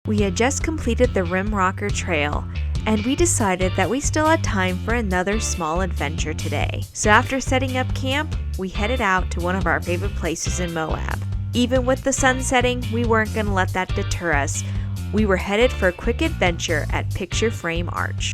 We had just completed the Rim Rocker Trail, and we decided that we still had time for another small adventure today. So after setting up camp, we headed out to one of our favorite places in Moab. Even with the sun setting, we weren't going to let that deter us. We were headed for a quick adventure at Picture Frame Arch.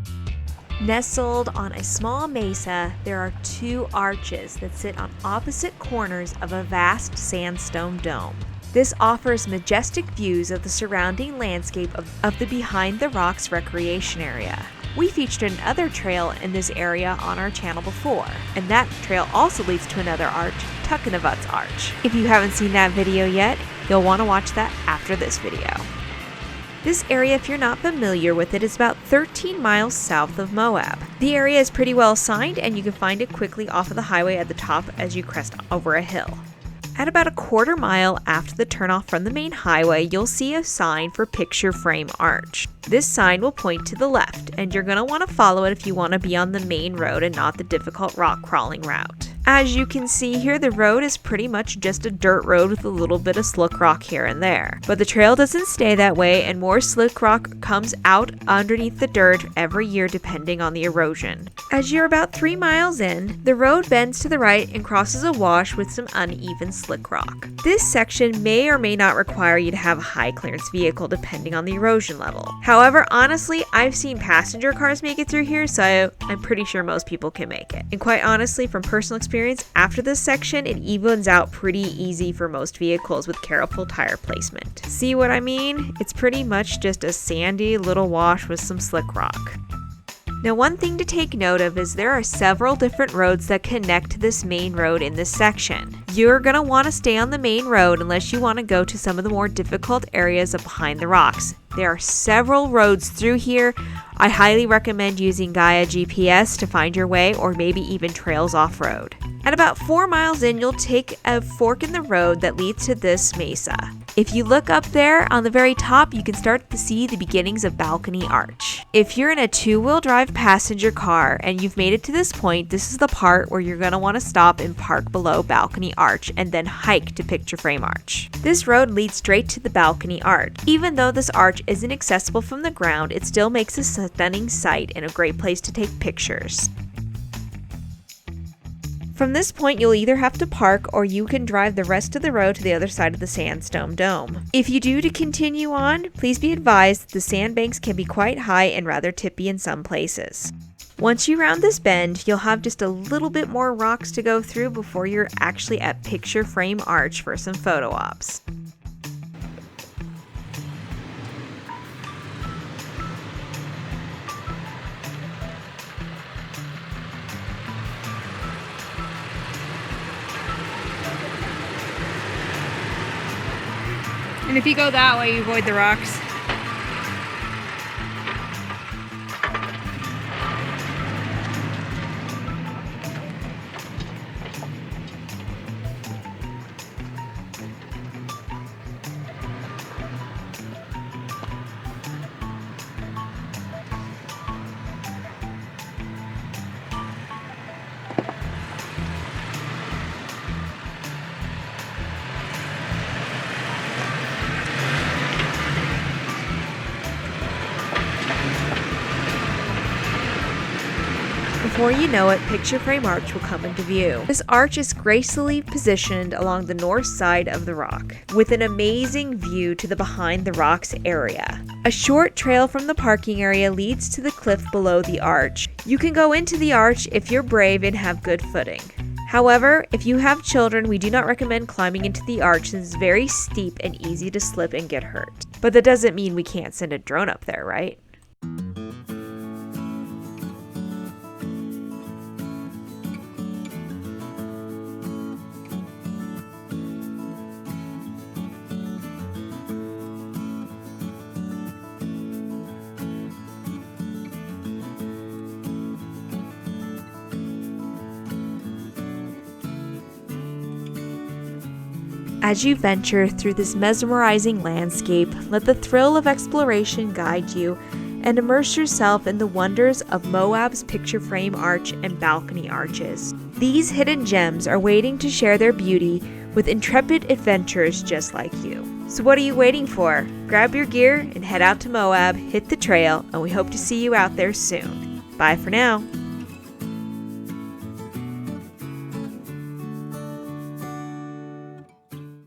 Nestled on a small mesa, there are two arches that sit on opposite corners of a vast sandstone dome. This offers majestic views of the surrounding landscape of the Behind the Rocks recreation area. We featured another trail in this area on our channel before, and that trail also leads to another arch, Tacoma Arch. If you haven't seen that video yet, you'll want to watch that after this video. This area, if you're not familiar with it, is about 13 miles south of Moab. The area is pretty well signed, and you can find it quickly off of the highway at the top as you crest over a hill. At about a quarter mile after the turnoff from the main highway, you'll see a sign for Picture Frame Arch. This sign will point to the left, and you're going to want to follow it if you want to be on the main road and not the difficult rock crawling route. As you can see here, the road is pretty much just a dirt road with a little bit of slick rock here and there. But the trail doesn't stay that way, and more slick rock comes out underneath the dirt every year depending on the erosion. As you're about 3 miles in, the road bends to the right and crosses a wash with some uneven slick rock. This section may or may not require you to have a high clearance vehicle depending on the erosion level. However, honestly, I've seen passenger cars make it through here, so I'm pretty sure most people can make it. And quite honestly, from personal experience, after this section, it evens out pretty easy for most vehicles with careful tire placement. See what I mean? It's pretty much just a sandy little wash with some slick rock. Now, one thing to take note of is there are several different roads that connect to this main road in this section. You're going to want to stay on the main road unless you want to go to some of the more difficult areas of Behind the Rocks. There are several roads through here. I highly recommend using Gaia GPS to find your way, or maybe even trails off-road. At about 4 miles in, you'll take a fork in the road that leads to this mesa. If you look up there on the very top, you can start to see the beginnings of Balcony Arch. If you're in a 2-wheel drive passenger car and you've made it to this point, this is the part where you're going to want to stop and park below Balcony Arch and then hike to Picture Frame Arch. This road leads straight to the Balcony Arch. Even though this arch isn't accessible from the ground, it still makes a stunning sight and a great place to take pictures. From this point, you'll either have to park or you can drive the rest of the road to the other side of the sandstone dome. If you do to continue on, please be advised that the sandbanks can be quite high and rather tippy in some places. Once you round this bend, you'll have just a little bit more rocks to go through before you're actually at Picture Frame Arch for some photo ops. And if you go that way, you avoid the rocks. Before you know it, Picture Frame Arch will come into view. This arch is gracefully positioned along the north side of the rock, with an amazing view to the Behind the Rocks area. A short trail from the parking area leads to the cliff below the arch. You can go into the arch if you're brave and have good footing. However, if you have children, we do not recommend climbing into the arch since it's very steep and easy to slip and get hurt. But that doesn't mean we can't send a drone up there, right? As you venture through this mesmerizing landscape, let the thrill of exploration guide you and immerse yourself in the wonders of Moab's Picture Frame Arch and Balcony Arches. These hidden gems are waiting to share their beauty with intrepid adventurers just like you. So what are you waiting for? Grab your gear and head out to Moab, hit the trail, and we hope to see you out there soon. Bye for now.